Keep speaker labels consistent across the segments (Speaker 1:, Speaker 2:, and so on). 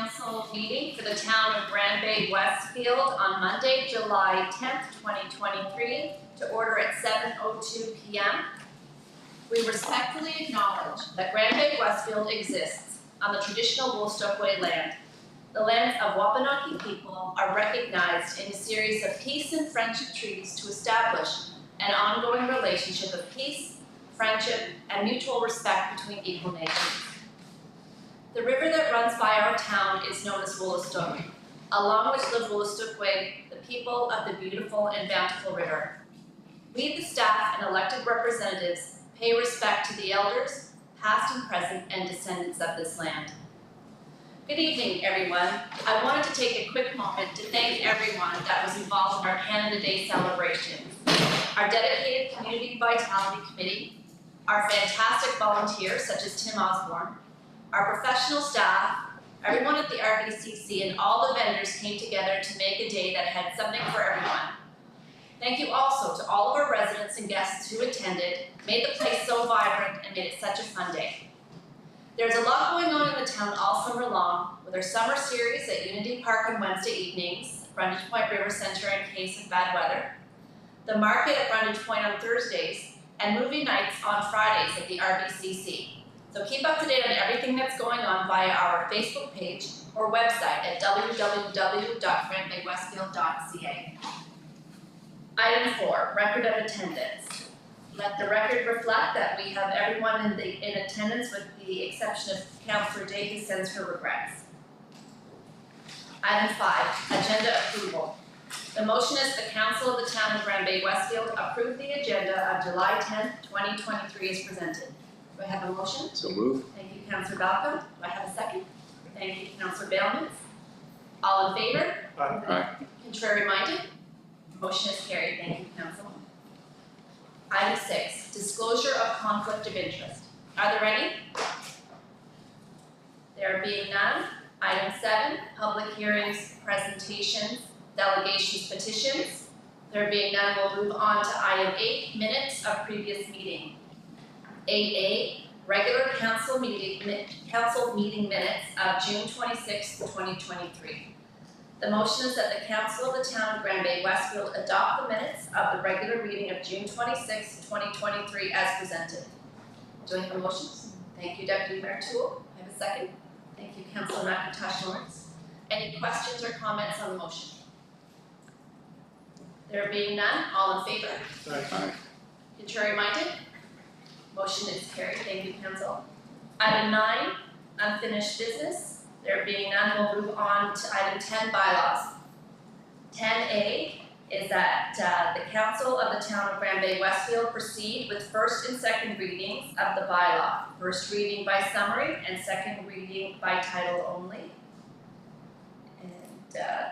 Speaker 1: council meeting for the town of Bay-Westfield on Monday, July 10th, 2023 to order at 7:02 p.m. We respectfully acknowledge that Bay-Westfield exists on the traditional Woolstock-Way land. The lands of Wabanaki people are recognized in a series of peace and friendship treaties to establish an ongoing relationship of peace, friendship, and mutual respect between equal nations. The river that runs by our town is known as Woolstock, along which live Woolstock-Way, the people of the beautiful and bountiful river. We, the staff and elected representatives, pay respect to the elders, past and present, and descendants of this land. Good evening, everyone. I wanted to take a quick moment to thank everyone that was involved in our Canada Day celebrations. Our dedicated Community Vitality Committee, our fantastic volunteers such as Tim Osborne, our professional staff, everyone at the RBCC, and all the vendors came together to make a day that had something for everyone. Thank you also to all of our residents and guests who attended, made the place so vibrant, and made it such a fun day. There's a lot going on in the town all summer long, with our summer series at Unity Park on Wednesday evenings, Brundage Point River Centre in case of bad weather, the market at Brundage Point on Thursdays, and movie nights on Fridays at the RBCC. So keep up to date on everything that's going on via our Facebook page or website at www.grandbaywestfield.ca. Item 4, record of attendance. Let the record reflect that we have everyone in attendance with the exception of Councillor Day, who sends her regrets. Item 5, agenda approval. The motion is the Council of the Town of Bay-Westfield approve the agenda of July 10th, 2023 as presented. Do I have a motion?
Speaker 2: So move.
Speaker 1: Thank you, Councillor Balcom. Do I have a second? Thank you, Councillor Bailmans. All in favor?
Speaker 2: Aye.
Speaker 1: Contrary minded? Motion is carried. Thank you, Council. Item 6, disclosure of conflict of interest. Are there any? There being none. Item 7, public hearings, presentations, delegations, petitions. There being none, we'll move on to item 8, minutes of previous meeting. 8A, regular council meeting minutes of June 26, 2023. The motion is that the Council of the Town of Bay-Westfield adopt the minutes of the regular meeting of June 26, 2023 as presented. Do I have a motion? Thank you, Deputy Mayor Toole. I have a second. Thank you, Councillor McIntosh Lawrence. Any questions or comments on the motion? There being none, all in favor?
Speaker 2: Aye.
Speaker 1: Contrary minded? Motion is carried. Thank you, Council. Item 9, unfinished business. There being none, we'll move on to item 10, bylaws. 10A is that the Council of the Town of Bay-Westfield proceed with first and second readings of the bylaw. First reading by summary and second reading by title only. And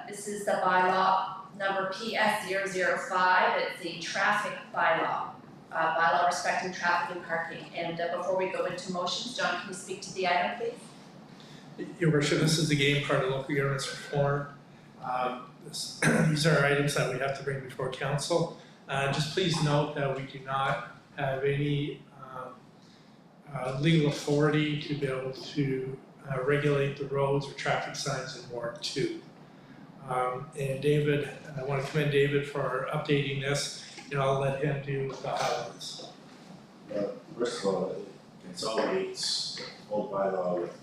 Speaker 1: this is the bylaw number PS005. It's the traffic bylaw. Bylaw respecting traffic and parking. And before we go into motions, John, can you speak to the item, please?
Speaker 3: Your Worship, this is again part of local governance reform. These are items that we have to bring before council. Just please note that we do not have any legal authority to be able to regulate the roads or traffic signs in Ward 2. And David, I want to commend David for updating this, and I'll let him do the highlights.
Speaker 4: First of all, it consolidates the whole bylaw with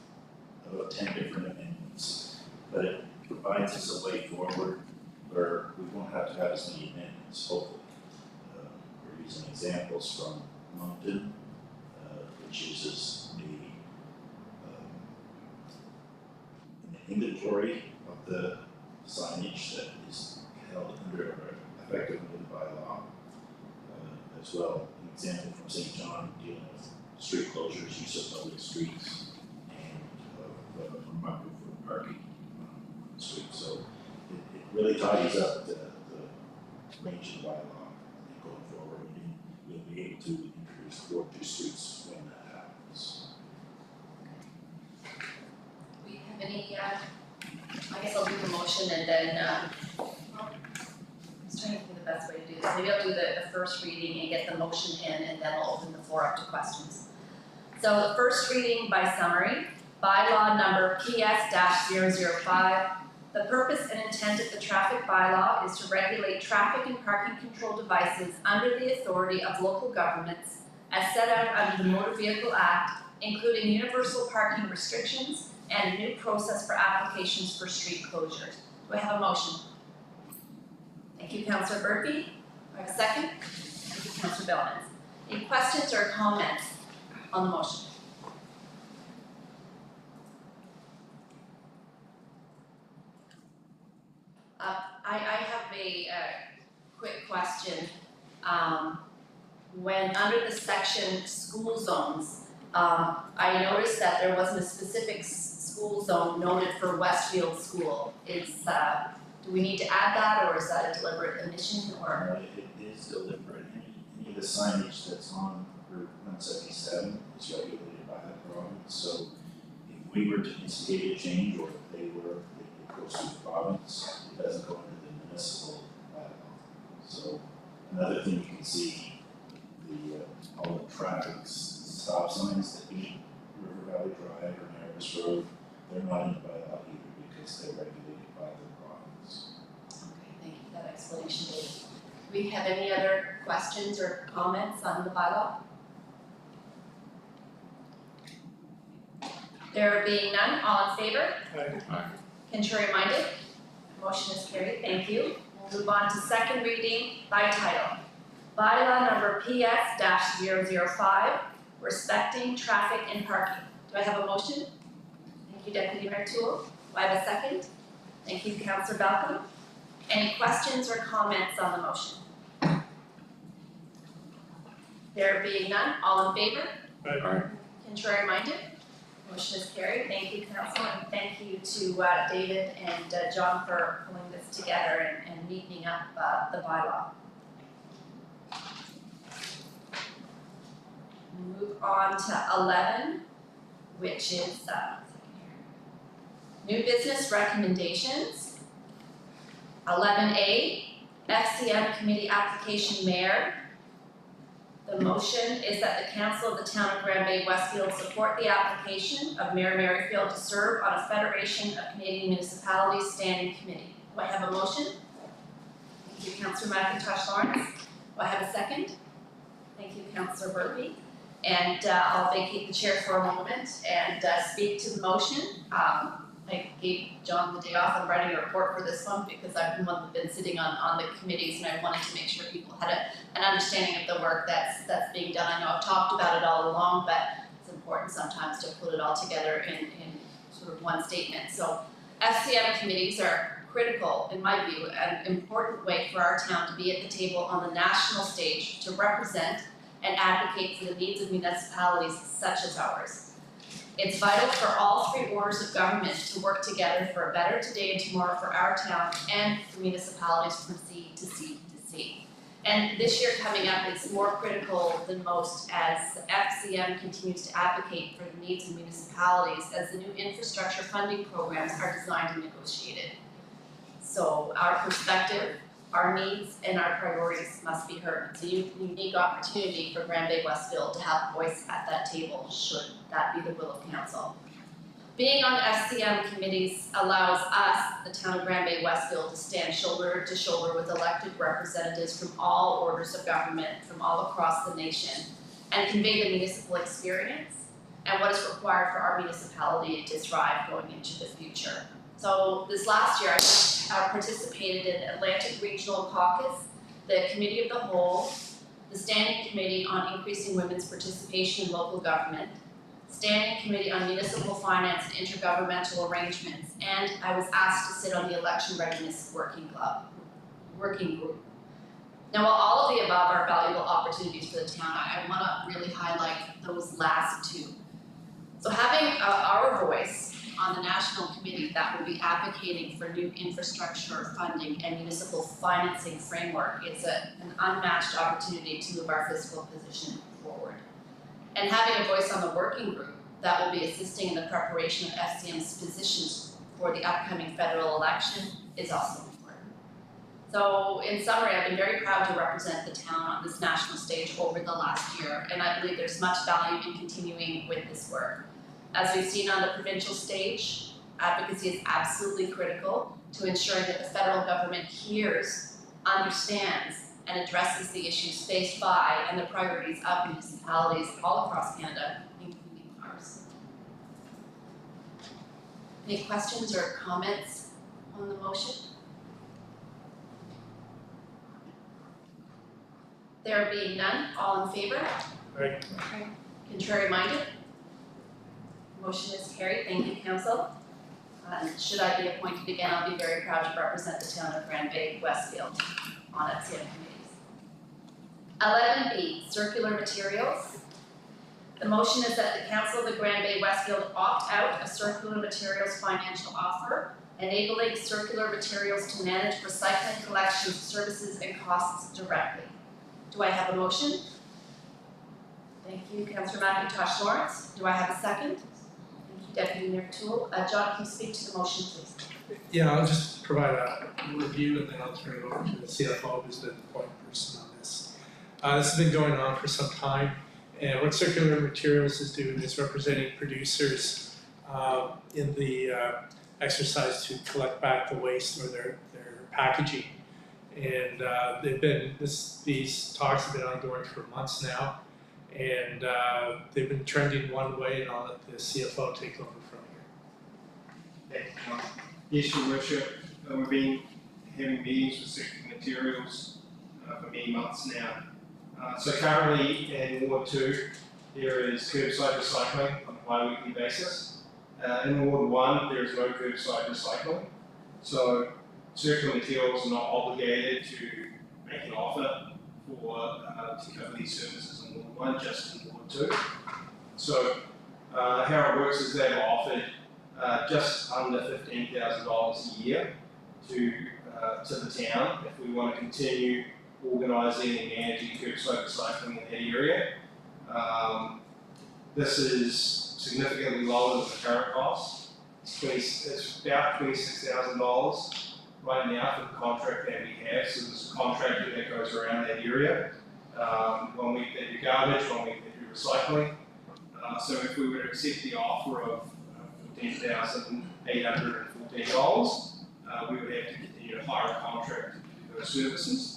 Speaker 4: about 10 different amendments, but it provides us a way forward where we won't have to have as many amendments, hopefully. We're using examples from Moncton, which uses an inventory of the signage that is held under, effective under the bylaw, as well. An example from St. John dealing with street closures, use of public streets, remarkable for parking on the street. So it really tidies up the range of the bylaw. I think going forward, we'll be able to introduce Ward 2 streets when that happens.
Speaker 1: Do we have any, I guess I'll do the motion and then, I was trying to think the best way to do this. Maybe I'll do the first reading and get the motion in, and then I'll open the floor up to questions. So the first reading by summary. bylaw number PS-005. The purpose and intent of the traffic bylaw is to regulate traffic and parking control devices under the authority of local governments as set out under the Motor Vehicle Act, including universal parking restrictions and a new process for applications for street closures. Do I have a motion? Thank you, Councillor Burpee. Do I have a second? Thank you, Councillor Bellmans. Any questions or comments on the motion? I have a quick question. When under the section school zones, I noticed that there wasn't a specific school zone noted for Westfield School. Do we need to add that, or is that a deliberate omission, or?
Speaker 4: It is deliberate. Any of the signage that's on Route 177 is regulated by that province. So if we were to instigate a change, or if it goes through the province, it doesn't go into the municipal bylaw. So another thing you can see, all the traffic stop signs that meet River Valley Drive or Nervous Road, they're not in the bylaw either because they're regulated by the province.
Speaker 1: Okay, thank you for that explanation, David. Do we have any other questions or comments on the bylaw? There being none, all in favor?
Speaker 3: Aye.
Speaker 1: Contrary minded? Motion is carried, thank you. We'll move on to second reading by title. Bylaw number PS-005, respecting traffic and parking. Do I have a motion? Thank you, Deputy Mayor Toole. Do I have a second? Thank you, Councillor Balcom. Any questions or comments on the motion? There being none, all in favor?
Speaker 3: Aye.
Speaker 1: Contrary minded? Motion is carried. Thank you, Council, and thank you to David and John for pulling this together and neatening up the bylaw. Move on to 11, which is new business recommendations. 11A, FCM committee application mayor. The motion is that the council of the town of Grand Bay-Westfield support the application of Mayor Merrifield to serve on a Federation of Canadian Municipalities Standing Committee. Do I have a motion? Thank you, Councillor McIntosh Lawrence. Do I have a second? Thank you, Councillor Burpee. And I'll vacate the chair for a moment and speak to the motion. I gave John the day off on writing a report for this one because I've been one that's been sitting on the committees, and I wanted to make sure people had an understanding of the work that's being done. I know I've talked about it all along, but it's important sometimes to put it all together in sort of one statement. So FCM committees are critical, in my view, an important way for our town to be at the table on the national stage to represent and advocate for the needs of municipalities such as ours. It's vital for all three orders of government to work together for a better today and tomorrow for our town and for municipalities from sea to sea to sea. And this year coming up is more critical than most as FCM continues to advocate for the needs of municipalities as the new infrastructure funding programs are designed and negotiated. So our perspective, our needs, and our priorities must be heard. It's a unique opportunity for Grand Bay-Westfield to have a voice at that table, should that be the will of council. Being on FCM committees allows us, the town of Grand Bay-Westfield, to stand shoulder to shoulder with elected representatives from all orders of government from all across the nation and convey the municipal experience and what is required for our municipality to thrive going into the future. So this last year, I participated in Atlantic Regional Caucus, the Committee of the Whole, the Standing Committee on Increasing Women's Participation in Local Government, Standing Committee on Municipal Finance and Intergovernmental Arrangements, and I was asked to sit on the Election Readiness Working Group. Now, while all of the above are valuable opportunities for the town, I want to really highlight those last two. So having our voice on the national committee that will be advocating for new infrastructure funding and municipal financing framework is an unmatched opportunity to move our fiscal position forward. And having a voice on the working group that will be assisting in the preparation of FCM's positions for the upcoming federal election is also important. So in summary, I've been very proud to represent the town on this national stage over the last year, and I believe there's much value in continuing with this work. As we've seen on the provincial stage, advocacy is absolutely critical to ensuring that the federal government hears, understands, and addresses the issues faced by and the priorities of municipalities all across Canada, including ours. Any questions or comments on the motion? There being none, all in favor?
Speaker 3: Right.
Speaker 1: Contrary minded? Motion is carried. Thank you, council. Should I be appointed again, I'll be very proud to represent the town of Grand Bay-Westfield on its committees. 11B, circular materials. The motion is that the council of the Grand Bay-Westfield opt out of circular materials financial offer, enabling circular materials to manage recycling collections, services, and costs directly. Do I have a motion? Thank you, Councillor McIntosh Lawrence. Do I have a second? Thank you, Deputy Mayor Toole. John, can you speak to the motion, please?
Speaker 3: Yeah, I'll just provide a review and then I'll turn it over to the CFO, who's been the point person on this. This has been going on for some time, and what circular materials is doing is representing producers in the exercise to collect back the waste or their packaging. And these talks have been ongoing for months now, and they've been trending one way, and I'll let the CFO take over from here.
Speaker 2: Thank you, John. Yes, Your Worship, we've been having meetings with circular materials for many months now. So currently in Ward 2, there is curbside recycling on a bi-weekly basis. In Ward 1, there is no curbside recycling. So circular materials are not obligated to make an offer to cover these services in Ward 1, just in Ward 2. So how it works is they've offered just under $15,000 a year to the town if we want to continue organising and managing curbside recycling in that area. This is significantly lower than the current cost. It's about $26,000 right now for the contract that we have. So there's a contractor that goes around that area. 1 week they do garbage, 1 week they do recycling. So if we were to accept the offer of $14,814, we would have to continue to hire a contractor to do those services.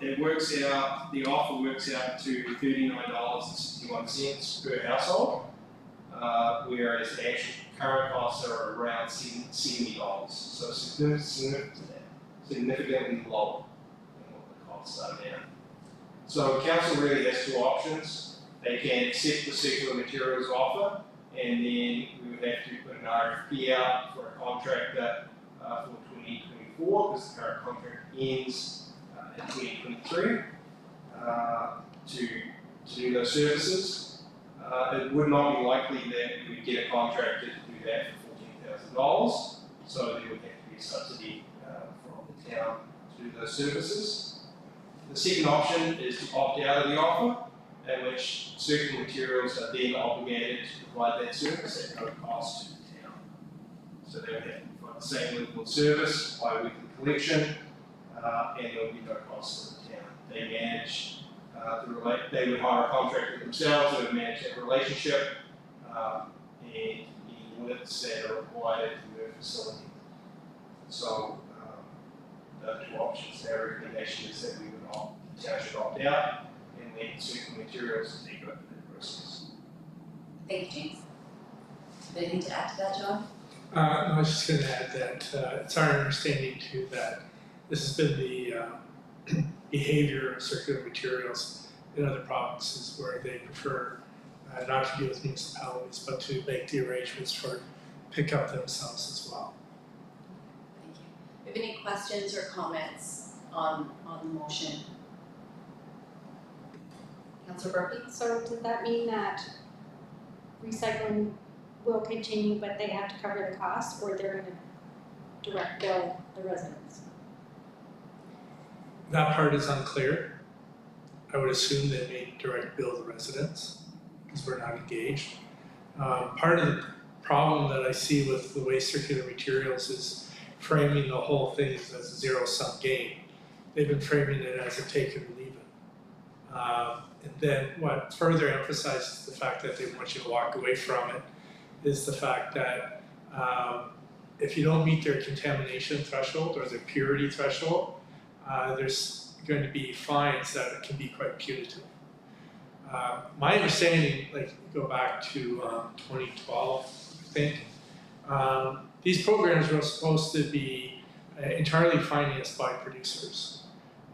Speaker 2: The offer works out to $39.61 per household, whereas the actual current costs are around $70. So significantly lower than what the costs are now. So council really has two options. They can accept the circular materials offer, and then we would have to put an RFP out for a contractor for 2024, because the current contract ends in 2023 to do those services. It would not be likely that we would get a contractor to do that for $14,000, so there would have to be a subsidy from the town to do those services. The second option is to opt out of the offer, in which circular materials are then obligated to provide that service at no cost to the town. So they would have to provide the same level of service, bi-weekly collection, and there will be no cost to the town. They manage they would hire a contractor themselves, they would manage that relationship, and any audits that are required to their facility. So the two options, their recommendation is that the town should opt out and let circular materials take over that process.
Speaker 1: Thank you, James. Anything to add to that, John?
Speaker 3: No, I was just going to add that it's our understanding too that this has been the behavior of circular materials in other provinces where they prefer not to deal with municipalities but to make the arrangements for pickup themselves as well.
Speaker 1: Thank you. Do you have any questions or comments on the motion? Councillor Burke?
Speaker 5: So does that mean that recycling will continue, but they have to cover the costs, or they're going to direct bill the residents?
Speaker 3: That part is unclear. I would assume they may direct bill the residents because we're not engaged. Part of the problem that I see with the way circular materials is framing the whole thing as a zero-sum game. They've been framing it as a take it or leave it. And then what further emphasizes the fact that they want you to walk away from it is the fact that if you don't meet their contamination threshold or their purity threshold, there's going to be fines that can be quite punitive. My understanding, like go back to 2012, I think, these programs were supposed to be entirely financed by producers.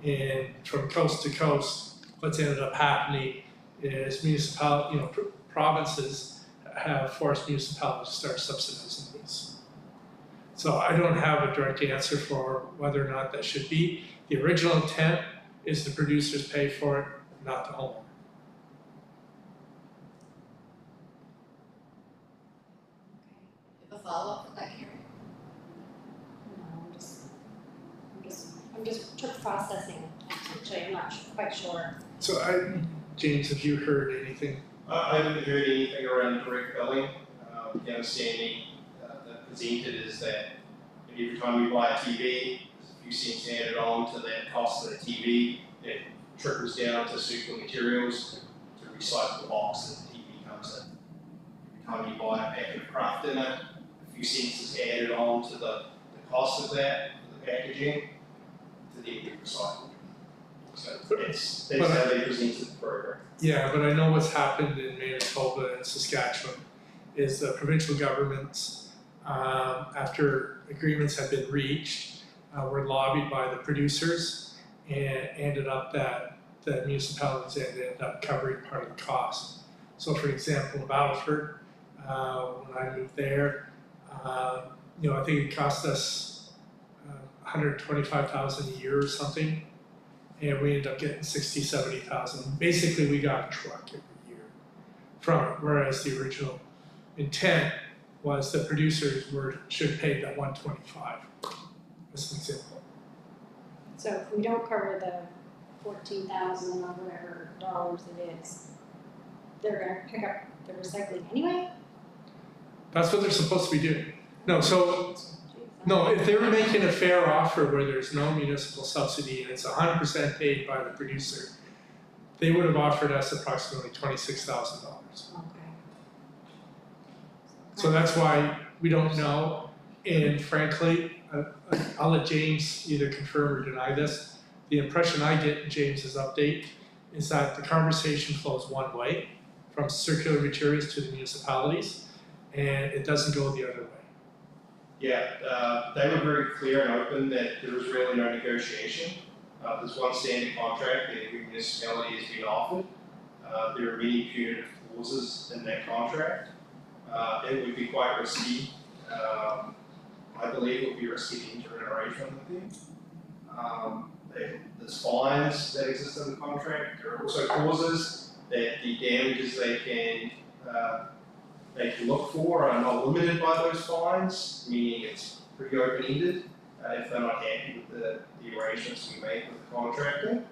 Speaker 3: And from coast to coast, what's ended up happening is provinces have forced municipalities to start subsidizing these. So I don't have a direct answer for whether or not that should be. The original intent is the producers pay for it, not the homeowner.
Speaker 1: A follow-up for that, Karen?
Speaker 5: No, I'm just processing, actually, I'm not quite sure.
Speaker 3: So James, have you heard anything?
Speaker 2: I haven't heard anything around direct billing. The understanding that presented is that every time you buy a TV, there's a few cents added on to that cost of the TV. It trickles down to circular materials to recycle the box that the TV comes in. Every time you buy a packet of Kraft dinner, a few cents is added on to the cost of that, for the packaging, to then get recycled. So that's how they presented the program.
Speaker 3: Yeah, but I know what's happened in Manitoba and Saskatchewan is the provincial governments, after agreements have been reached, were lobbied by the producers and ended up that the municipalities ended up covering part of the cost. So for example, in Battleford, when I moved there, I think it cost us $125,000 a year or something. And we ended up getting 70,000. Basically, we got a truck every year from it, whereas the original intent was the producers should pay that 125. As an example.
Speaker 5: So if we don't cover the 14,000 or whatever dollars it is, they're gonna pick up the recycling anyway?
Speaker 3: That's what they're supposed to be doing. No, if they were making a fair offer where there's no municipal subsidy and it's 100% paid by the producer, they would have offered us approximately $26,000.
Speaker 5: Okay.
Speaker 3: So that's why we don't know, and frankly, I'll let James either confirm or deny this. The impression I get in James's update is that the conversation flows one way, from circular materials to the municipalities, and it doesn't go the other way.
Speaker 2: Yeah, they were very clear and open that there was really no negotiation. There's one standard contract that every municipality has been offered. There are many punitive clauses in that contract. It would be quite risky. I believe it would be risky to enter an arrangement with them. There's fines that exist in the contract. There are also clauses that the damages they can look for are not limited by those fines, meaning it's pretty open-ended if they're not happy with the arrangements we make with the contractor.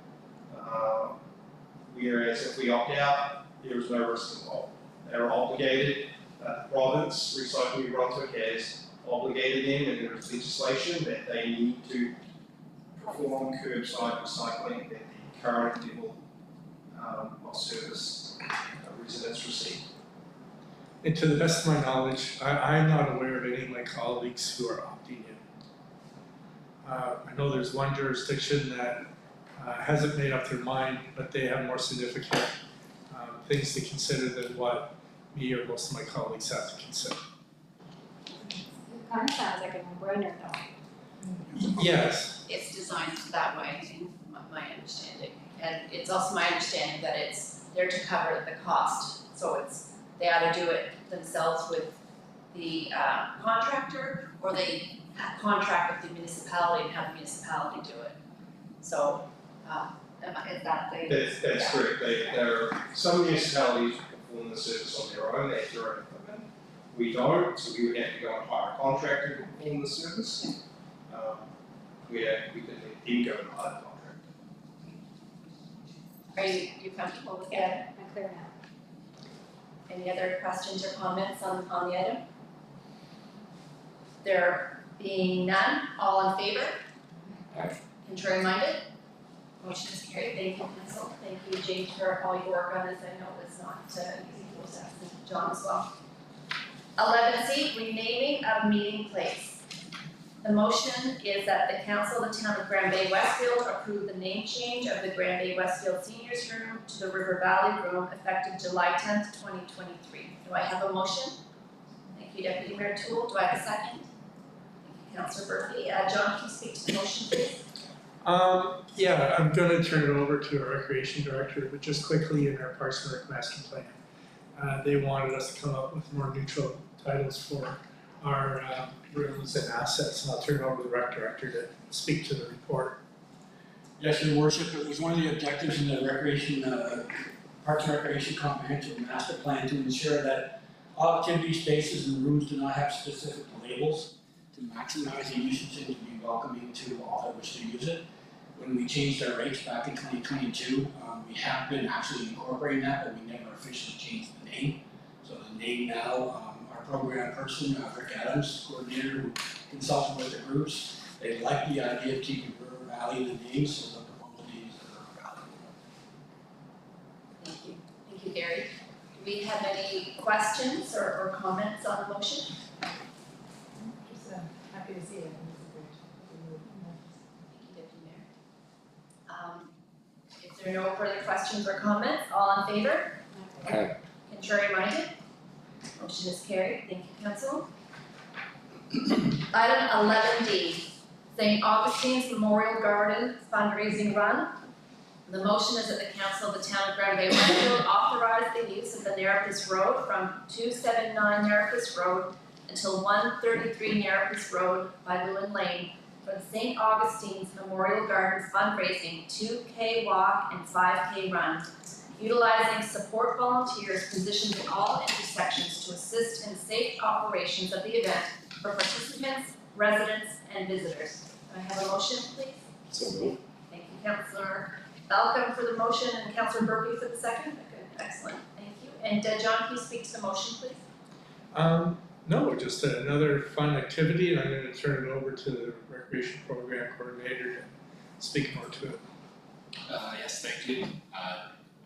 Speaker 2: Whereas if we opt out, there is no risk involved. They're obligated, the province, Recycling New Brunswick has obligated them, and there is legislation that they need to perform curbside recycling at the current level of service residents receive.
Speaker 3: And to the best of my knowledge, I'm not aware of any of my colleagues who are opting in. I know there's one jurisdiction that hasn't made up their mind, but they have more significant things to consider than what me or most of my colleagues have to consider.
Speaker 5: It kind of sounds like a no-brainer though.
Speaker 3: Yes.
Speaker 1: It's designed that way, in my understanding. And it's also my understanding that it's there to cover the cost. So they either do it themselves with the contractor, or they contract with the municipality and have the municipality do it. So, is that the?
Speaker 2: That's correct. There are some municipalities who perform the service on their own, they have their own equipment. We don't, so we would have to go and hire a contractor to perform the service. We could then go and hire a contractor.
Speaker 1: Are you comfortable with that?
Speaker 5: Yeah, I'm clear now.
Speaker 1: Any other questions or comments on the item? There being none, all in favor? Contrary minded? Motion is carried. Thank you, council. Thank you, James, for all your work on this. I know it's not an easy process, and John as well. 11C, renaming of meeting place. The motion is that the council of the town of Grand Bay-Westfield approve the name change of the Grand Bay-Westfield Seniors Room to the River Valley Room effective July 10th, 2023. Do I have a motion? Thank you, Deputy Mayor Toole. Do I have a second? Thank you, Councillor Murphy. John, can you speak to the motion, please?
Speaker 3: Yeah, I'm gonna turn it over to our recreation director, but just quickly in our Parks and Rec master plan. They wanted us to come up with more neutral titles for our rooms and assets, and I'll turn it over to the rec director to speak to the report.
Speaker 6: Yes, Your Worship, it was one of the objectives in the Parks and Recreation Comprehensive Master Plan to ensure that all activity spaces and rooms do not have specific labels to maximize the usage and to be welcoming to all that wish to use it. When we changed our rates back in 2022, we have been actually incorporating that, but we never officially changed the name. So the name now, our program person, Rick Adams, coordinator, who consulted with the groups, they like the idea of keeping River Valley in the name, so the proposal name is the River Valley.
Speaker 1: Thank you. Thank you, Gary. Do we have any questions or comments on the motion?
Speaker 7: Just happy to see it.
Speaker 1: Thank you, Deputy Mayor. If there are no further questions or comments, all in favor?
Speaker 7: Aye.
Speaker 1: Contrary minded? Motion is carried. Thank you, council. Item 11D, St. Augustine's Memorial Garden fundraising run. The motion is that the council of the town of Grand Bay-Westfield authorize the use of the Nerepus Road from 279 Nerepus Road until 133 Nerepus Road by Lewin Lane for the St. Augustine's Memorial Gardens fundraising 2K walk and 5K run, utilizing support volunteers positioned in all intersections to assist in safe operations of the event for participants, residents, and visitors. Do I have a motion, please?
Speaker 7: So moved.
Speaker 1: Thank you, Councillor Malcolm for the motion and Councillor Murphy for the second. Good, excellent, thank you. And John, can you speak to the motion, please?
Speaker 3: No, just another fun activity, and I'm gonna turn it over to the recreation program coordinator to speak more to it.
Speaker 8: Yes, thank you.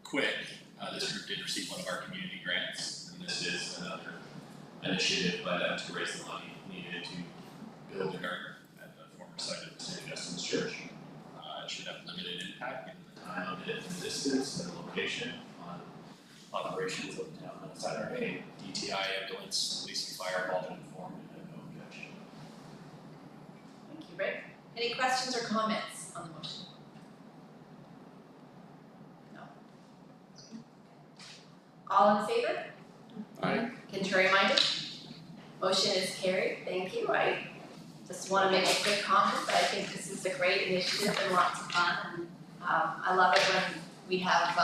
Speaker 8: Quick, this group did receive one of our community grants, and this is another initiative by them to raise the money needed to build a garden at the former site of the St. Justin's Church. It should have limited impact given the time of it, the distance, and the location on operations of the town outside our main DTI, ambulance, police, and fire all been informed and have no objection.
Speaker 1: Thank you, Rick. Any questions or comments on the motion? No. All in favor?
Speaker 7: Aye.
Speaker 1: Contrary minded? Motion is carried, thank you. I just want to make a quick comment that I think this is a great initiative and lots of fun. And I love it when we have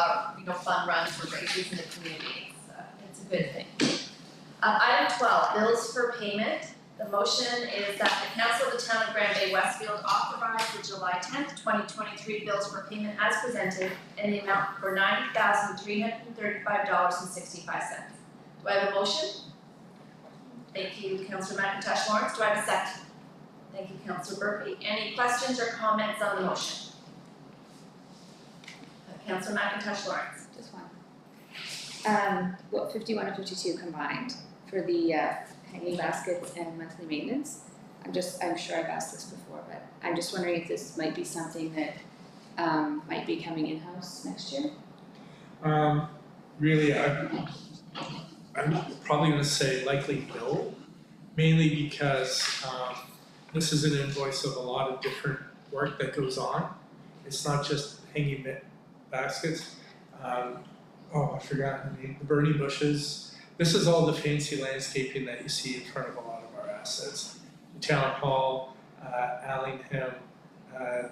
Speaker 1: fun runs for races in the community. It's a good thing. Item 12, bills for payment. The motion is that the council of the town of Grand Bay-Westfield authorize the July 10th, 2023 bills for payment as presented in the amount for $90,335.65. Do I have a motion? Thank you, Councillor McIntosh Lawrence. Do I have a second? Thank you, Councillor Murphy. Any questions or comments on the motion? Councillor McIntosh Lawrence.
Speaker 9: Just one. 51 and 52 combined for the hanging baskets and monthly maintenance. I'm sure I've asked this before, but I'm just wondering if this might be something that might be coming in-house next year?
Speaker 3: Really, I'm probably gonna say likely no, mainly because this is an invoice of a lot of different work that goes on. It's not just hanging baskets. I forgot the name, the burning bushes. This is all the fancy landscaping that you see in front of a lot of our assets. The town hall, Allingham,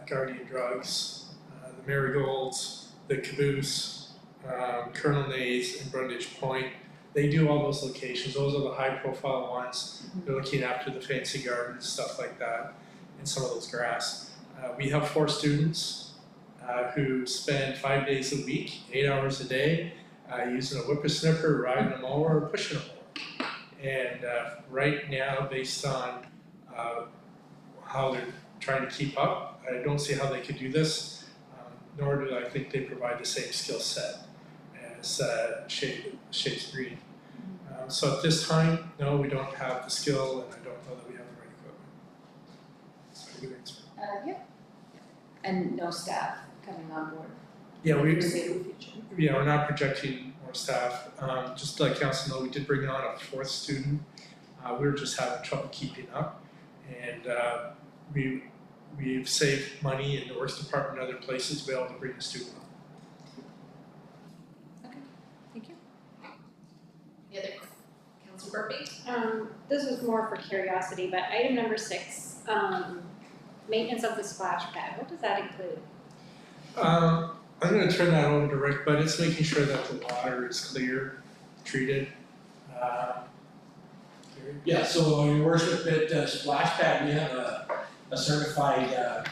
Speaker 3: Guardian Drugs, the Marigolds, the Caboose, Colonel Nays, and Brundage Point. They do all those locations. Those are the high profile ones. They're looking after the fancy gardens, stuff like that, and some of those grass. We have 4 students who spend 5 days a week, 8 hours a day, using a whippersnapper, riding a mower, or pushing a mower. And right now, based on how they're trying to keep up, I don't see how they could do this nor do I think they provide the same skill set as Shades Green. So at this time, no, we don't have the skill, and I don't know that we have the right equipment. So good answer.
Speaker 9: Yeah. And no staff coming on board
Speaker 3: Yeah,
Speaker 9: for
Speaker 3: we,
Speaker 9: the foreseeable future.
Speaker 3: yeah, we're not projecting more staff. Just to let council know, we did bring on a 4th student. We were just having trouble keeping up, and we've saved money in the works department and other places to be able to bring the student on.
Speaker 9: Thank you.
Speaker 1: The other, Councillor Burpee?
Speaker 5: This is more for curiosity, but item number 6, maintenance of the splash pad, what does that include?
Speaker 3: I'm gonna turn that over to Rick, but it's making sure that the water is clear, treated. Gary?
Speaker 6: Yeah, so your worship, at Splash Pad, we have a certified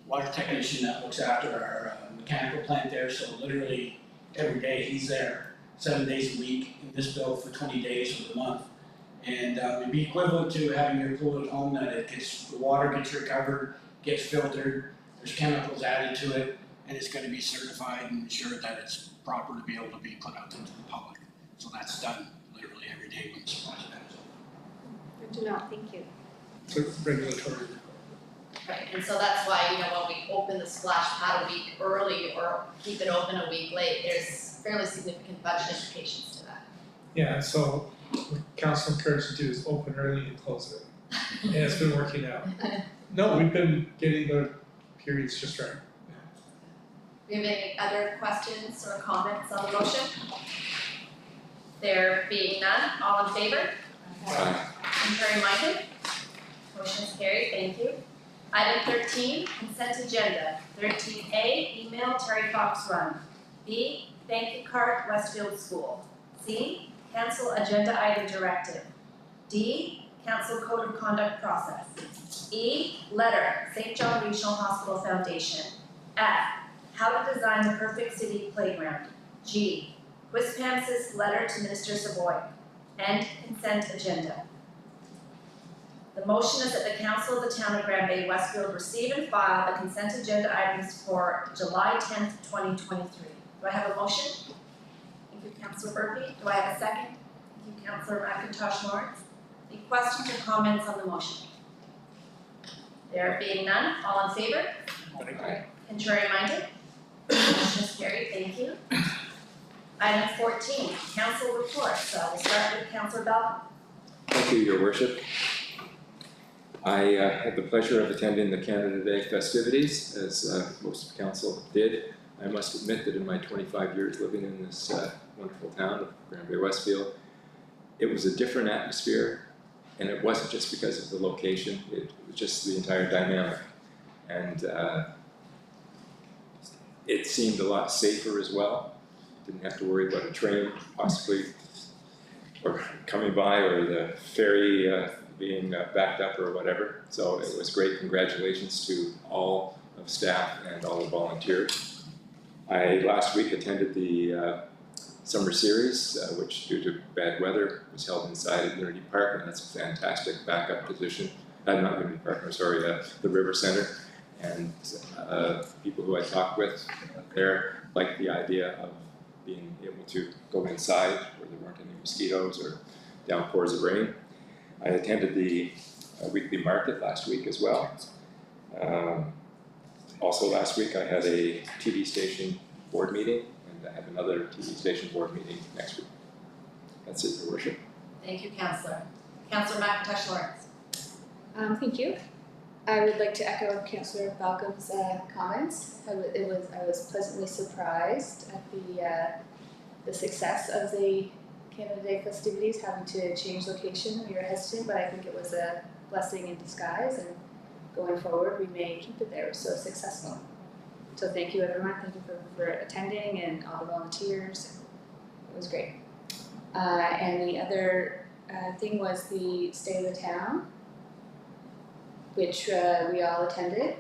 Speaker 6: water technician that looks after our mechanical plant there, so literally every day he's there, 7 days a week, in this bill for 20 days of the month. And it'd be equivalent to having your pool at home, that the water gets recovered, gets filtered, there's chemicals added to it, and it's gonna be certified and ensured that it's proper to be able to be put out into the public. So that's done literally every day when the splash pad is open.
Speaker 5: Good to know, thank you.
Speaker 3: So regulatory.
Speaker 1: Right, and so that's why, when we open the splash pad a week early or keep it open a week late, there's fairly significant budget implications to that.
Speaker 3: Yeah, so what council encouraged to do is open early and close early. And it's been working out. No, we've been getting the periods just right.
Speaker 1: Do you have any other questions or comments on the motion? There being none, all in favor? Contrary minded? Motion is carried, thank you. Item 13, consent agenda. 13A, email Terry Fox Run. B, thank you card Westfield School. C, cancel agenda item directive. D, cancel code of conduct process. E, letter, St. John Regional Hospital Foundation. F, how to design the perfect city playground. G, Quispam's letter to Minister Savoy. End consent agenda. The motion is that the council of the town of Grand Bay-Westfield receive and file the consent agenda items for July 10th, 2023. Do I have a motion? Thank you, Councillor Burpee. Do I have a second? Thank you, Councillor McIntosh Lawrence. Any questions or comments on the motion? There being none, all in favor? Contrary minded? Motion is carried, thank you. Item 14, council reports. We'll start with Councillor Bell.
Speaker 7: Thank you, Your Worship. I had the pleasure of attending the Canada Day festivities, as most of council did. I must admit that in my 25 years living in this wonderful town of Grand Bay-Westfield, it was a different atmosphere, and it wasn't just because of the location, it was just the entire dynamic. And it seemed a lot safer as well. Didn't have to worry about a train possibly or coming by, or the ferry being backed up or whatever. So it was great. Congratulations to all of staff and all the volunteers. I last week attended the summer series, which due to bad weather was held inside at Unity Park, and that's a fantastic backup position. Not Unity Park, I'm sorry, the River Center. And people who I talked with there liked the idea of being able to go inside where there weren't any mosquitoes or downpours of rain. I attended the weekly market last week as well. Also last week I had a TV station board meeting, and I have another TV station board meeting next week. That's it, Your Worship.
Speaker 1: Thank you, Councillor. Councillor McIntosh Lawrence.
Speaker 9: Thank you. I would like to echo Councillor Balcom's comments. I was pleasantly surprised at the success of the Canada Day festivities, having to change location. We were hesitant, but I think it was a blessing in disguise, and going forward we may keep it there. It was so successful. So thank you everyone, thank you for attending and all the volunteers. It was great. And the other thing was the Stay of the Town, which we all attended.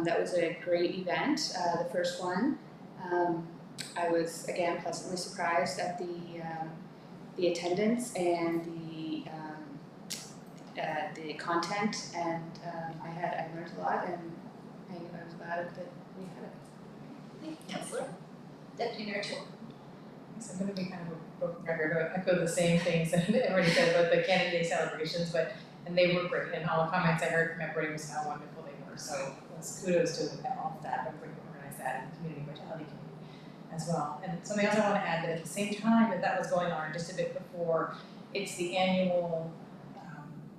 Speaker 9: That was a great event, the first one. I was again pleasantly surprised at the attendance and the content, and I learned a lot, and I was glad that we had it.
Speaker 1: Thank you, Councillor. Deputy Mayor Tool.
Speaker 10: So I'm gonna be kind of a broken record, I echo the same things that everybody said about the Canada Day celebrations, and they were great, and all the comments I heard from everybody was how wonderful they were, so kudos to all of that, everybody who organized that, and the community vitality committee as well. And something else I wanna add, that at the same time that was going on, just a bit before, it's the annual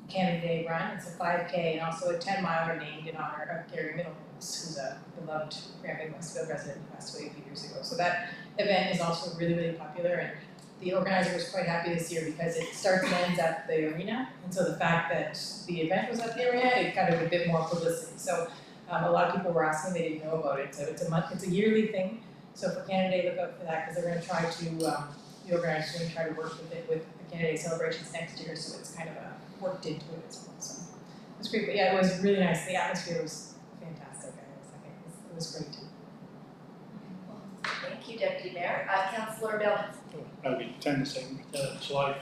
Speaker 10: Canada Day run, it's a 5K and also a 10-miler named in honor of Gary Middlebrooks, who's a beloved Grand Bay-Westfield resident who passed away a few years ago. So that event is also really, really popular, and the organizer was quite happy this year because it starts and ends at the arena, and so the fact that the event was at the arena, it got a bit more publicity. So a lot of people were asking, they didn't know about it, so it's a yearly thing. So for Canada Day, look out for that, because they're gonna try to, the organizer's gonna try to work with it with the Canada Day celebrations next year, so it's kind of worked into it as well, so it was great. But yeah, it was really nice, the atmosphere was fantastic, it was great.
Speaker 1: Thank you, Deputy Mayor. Councillor Billings.
Speaker 11: I would attend the same, July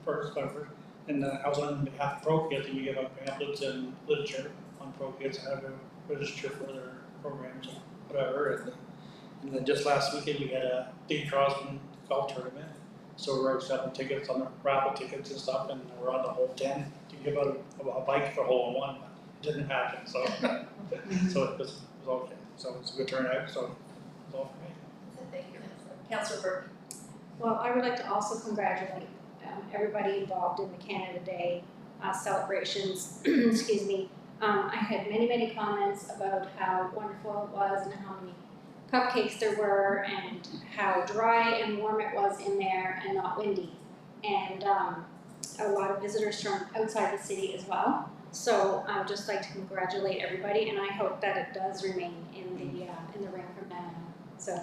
Speaker 11: 1st, whatever. And I was on behalf of Pro-Kids, and we give out pamphlets and literature on Pro-Kids, how to register for their programs and whatever. And then just last weekend, we had a Dave Crosby golf tournament. So we're selling tickets on the raffle tickets and stuff, and we're on the whole 10 to give out a bike for hole in one, but it didn't happen, so so it was okay. So it was a good turnout, so that's all for me.
Speaker 1: Thank you, Councillor. Councillor Burke.
Speaker 5: Well, I would like to also congratulate everybody involved in the Canada Day celebrations. Excuse me. I had many comments about how wonderful it was and how many cupcakes there were and how dry and warm it was in there and not windy. And a lot of visitors from outside the city as well. So I would just like to congratulate everybody, and I hope that it does remain in the ring from now on. So.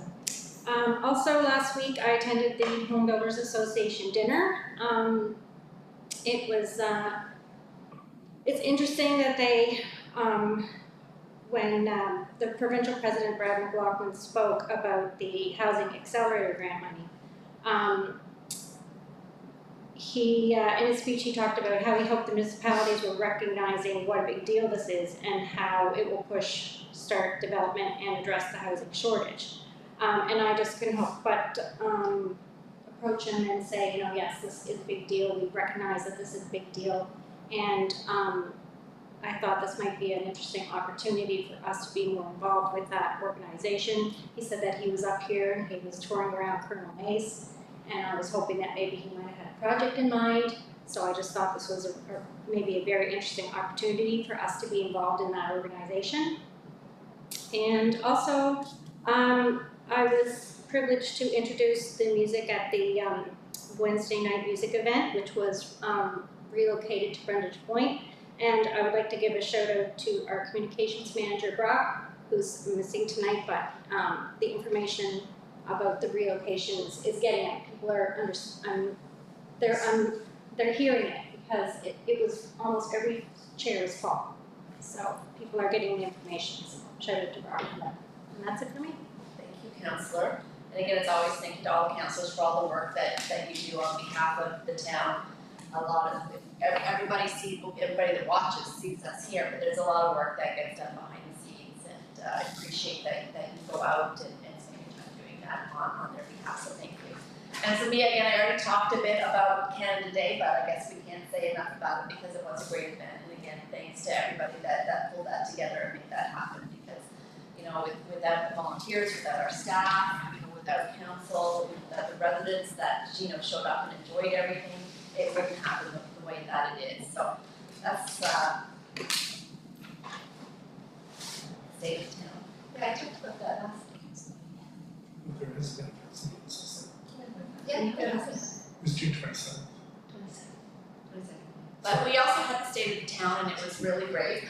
Speaker 5: Also last week I attended the Home Builders Association dinner. It was, it's interesting that they, when the provincial president Brad McLaughlin spoke about the Housing Accelerator grant money, he, in his speech he talked about how he hoped the municipalities were recognizing what a big deal this is and how it will start development and address the housing shortage. And I just couldn't help but approach him and say, you know, yes, this is a big deal. We recognize that this is a big deal. And I thought this might be an interesting opportunity for us to be more involved with that organization. He said that he was up here and he was touring around Colonel Mace, and I was hoping that maybe he might have had a project in mind. So I just thought this was maybe a very interesting opportunity for us to be involved in that organization. And also, I was privileged to introduce the music at the Wednesday night music event, which was relocated to Brundage Point. And I would like to give a shout out to our communications manager, Brock, who's missing tonight, but the information about the relocations is getting it. People are they're hearing it because it was almost every chair is full. So people are getting the information, so shout out to Brock for that. And that's it for me.
Speaker 1: Councillor. And again, it's always thank you to all the councillors for all the work that you do on behalf of the town. A lot of, everybody that watches sees us here, but there's a lot of work that gets done behind the scenes, and I appreciate that you go out and spend your time doing that on their behalf, so thank you. And for me, again, I already talked a bit about Canada Day, but I guess we can't say enough about it because it was a great event, and again, thanks to everybody that pulled that together and made that happen, because you know, without the volunteers, without our staff, you know, without council, without the residents that, you know, showed up and enjoyed everything, it wouldn't happen the way that it is. So that's state of town. Yeah, I talked about that last week.
Speaker 3: There is going to be some.
Speaker 1: Yeah, you could have it.
Speaker 3: It was June 27th.
Speaker 1: 22nd. But we also had the state of the town, and it was really great.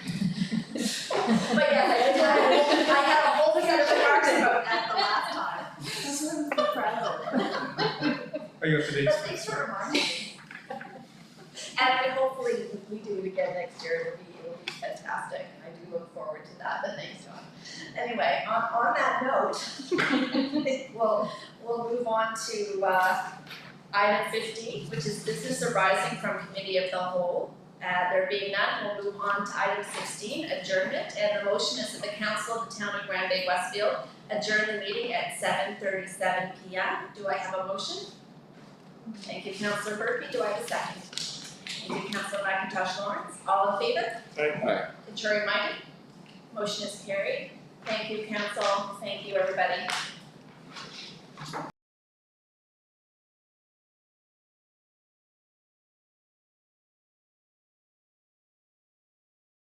Speaker 1: But yes, I had a whole set of remarks about that the last time. This was the president.
Speaker 3: Are you up to date?
Speaker 1: But thanks for reminding me. And hopefully, if we do it again next year, it'll be fantastic. And I do look forward to that. But thanks, John. Anyway, on that note, we'll move on to item 50, which is business arising from committee of the whole. There being none, we'll move on to item 16, adjournment, and the motion is that the council of the town of Grand Bay-Westfield adjourn the meeting at 7:37 p.m. Do I have a motion? Thank you, Councillor Murphy. Do I have a second? Thank you, Councillor McIntosh Lawrence. All in favor?
Speaker 7: Aye.
Speaker 1: Contrary minded? Motion is carried. Thank you, council. Thank you, everybody.